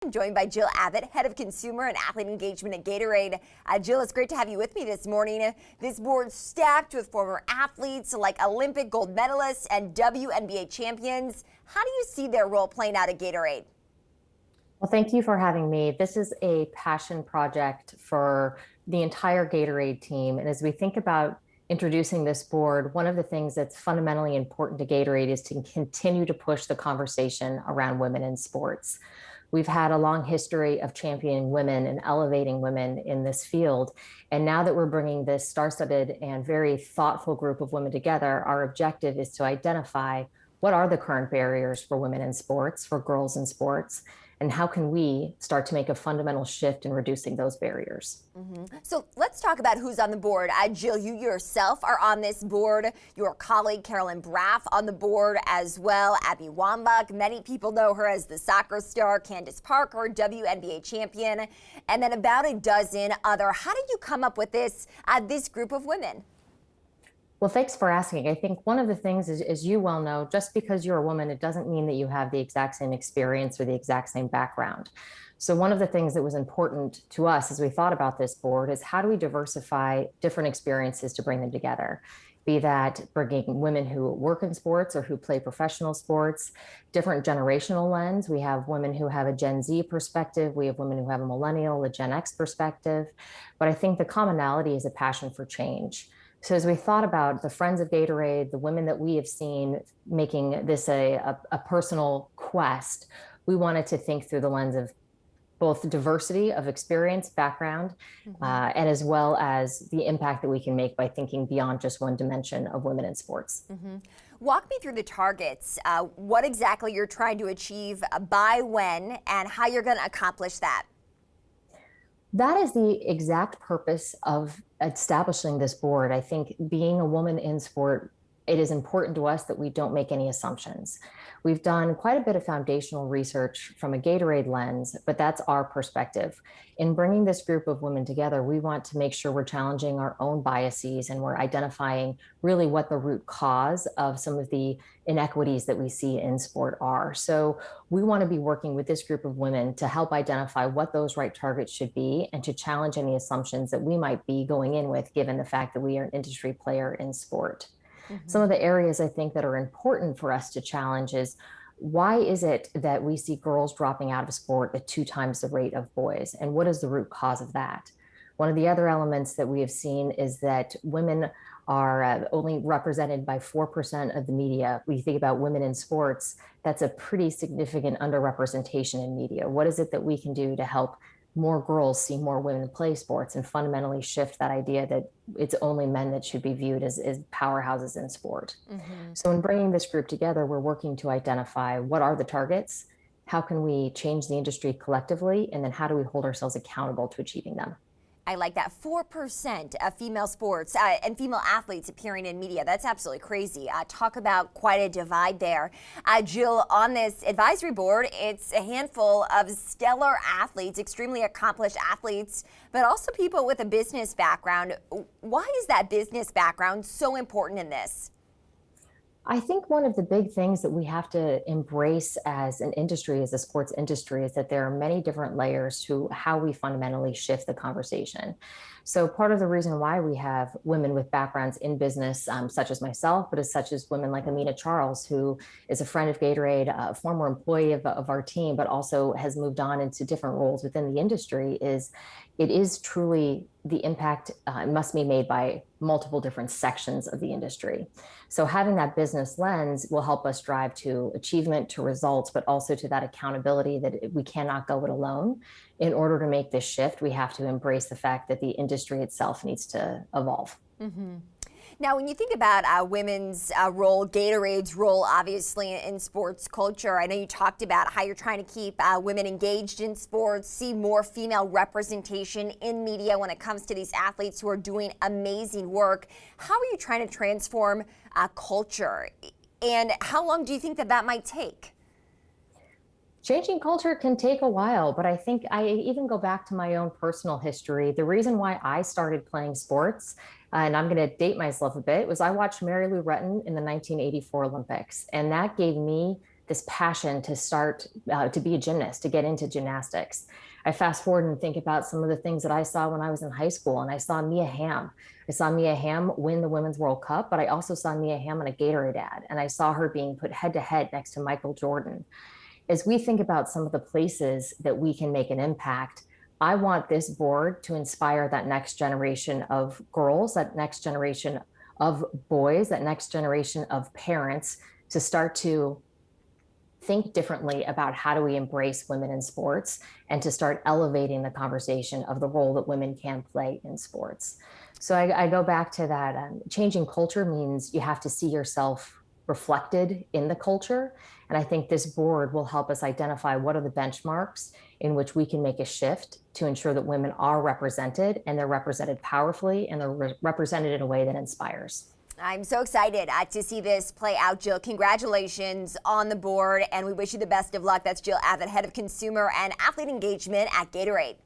I'm joined by Jill Abbott, Head of Consumer and Athlete Engagement at Gatorade. Jill, it's great to have you with me this morning. This board's stacked with former athletes like Olympic gold medalists and WNBA champions. How do you see their role playing out at Gatorade? Well, thank you for having me. This is a passion project for the entire Gatorade team. And as we think about introducing this board, one of the things that's fundamentally important to Gatorade is to continue to push the conversation around women in sports. We've had a long history of championing women and elevating women in this field. And now that we're bringing this star-studded and very thoughtful group of women together, our objective is to identify what are the current barriers for women in sports, for girls in sports, and how can we start to make a fundamental shift in reducing those barriers? So let's talk about who's on the board. Jill, you yourself are on this board. Your colleague Carolyn Braff on the board as well. Abby Wambach, many people know her as the soccer star. Candace Parker, WNBA champion, and then about a dozen other. How did you come up with this group of women? Well, thanks for asking. I think one of the things is, as you well know, just because you're a woman, it doesn't mean that you have the exact same experience or the exact same background. So one of the things that was important to us as we thought about this board is how do we diversify different experiences to bring them together? Be that bringing women who work in sports or who play professional sports, different generational lens. We have women who have a Gen Z perspective. We have women who have a millennial, a Gen X perspective. But I think the commonality is a passion for change. So as we thought about the Friends of Gatorade, the women that we have seen making this a personal quest, we wanted to think through the lens of both diversity of experience, background, and as well as the impact that we can make by thinking beyond just one dimension of women in sports. Walk me through the targets, what exactly you're trying to achieve, by when, and how you're going to accomplish that. That is the exact purpose of establishing this board. I think being a woman in sport, it is important to us that we don't make any assumptions. We've done quite a bit of foundational research from a Gatorade lens, but that's our perspective. In bringing this group of women together, we want to make sure we're challenging our own biases and we're identifying really what the root cause of some of the inequities that we see in sport are. So we want to be working with this group of women to help identify what those right targets should be and to challenge any assumptions that we might be going in with, given the fact that we are an industry player in sport. Some of the areas I think that are important for us to challenge is why is it that we see girls dropping out of sport at 2 times the rate of boys? And what is the root cause of that? One of the other elements that we have seen is that women are only represented by 4% of the media. We think about women in sports, that's a pretty significant underrepresentation in media. What is it that we can do to help more girls see more women play sports and fundamentally shift that idea that it's only men that should be viewed as powerhouses in sport? So in bringing this group together, we're working to identify what are the targets, how can we change the industry collectively, and then how do we hold ourselves accountable to achieving them? I like that. 4% of female sports and female athletes appearing in media. That's absolutely crazy. Talk about quite a divide there. Jill, on this advisory board, it's a handful of stellar athletes, extremely accomplished athletes, but also people with a business background. Why is that business background so important in this? I think one of the big things that we have to embrace as an industry, as a sports industry, is that there are many different layers to how we fundamentally shift the conversation. So part of the reason why we have women with backgrounds in business, such as myself, but such as women like Amina Charles, who is a friend of Gatorade, a former employee of our team, but also has moved on into different roles within the industry, is it is truly the impact must be made by multiple different sections of the industry. So having that business lens will help us drive to achievement, to results, but also to that accountability that we cannot go it alone. In order to make this shift, we have to embrace the fact that the industry itself needs to evolve. Now, when you think about women's role, Gatorade's role, obviously, in sports culture, I know you talked about how you're trying to keep women engaged in sports, see more female representation in media when it comes to these athletes who are doing amazing work. How are you trying to transform culture? And how long do you think that might take? Changing culture can take a while, but I think I even go back to my own personal history. The reason why I started playing sports, and I'm going to date myself a bit, was I watched Mary Lou Retton in the 1984 Olympics. And that gave me this passion to start to be a gymnast, to get into gymnastics. I fast forward and think about some of the things that I saw when I was in high school, and I saw Mia Hamm. I saw Mia Hamm win the Women's World Cup, but I also saw Mia Hamm in a Gatorade ad, and I saw her being put head to head next to Michael Jordan. As we think about some of the places that we can make an impact, I want this board to inspire that next generation of girls, that next generation of boys, that next generation of parents to start to think differently about how do we embrace women in sports and to start elevating the conversation of the role that women can play in sports. So I go back to that. Changing culture means you have to see yourself reflected in the culture. And I think this board will help us identify what are the benchmarks in which we can make a shift to ensure that women are represented, and they're represented powerfully, and they're represented in a way that inspires. I'm so excited to see this play out, Jill. Congratulations on the board, and we wish you the best of luck. That's Jill Abbott, Head of Consumer and Athlete Engagement at Gatorade.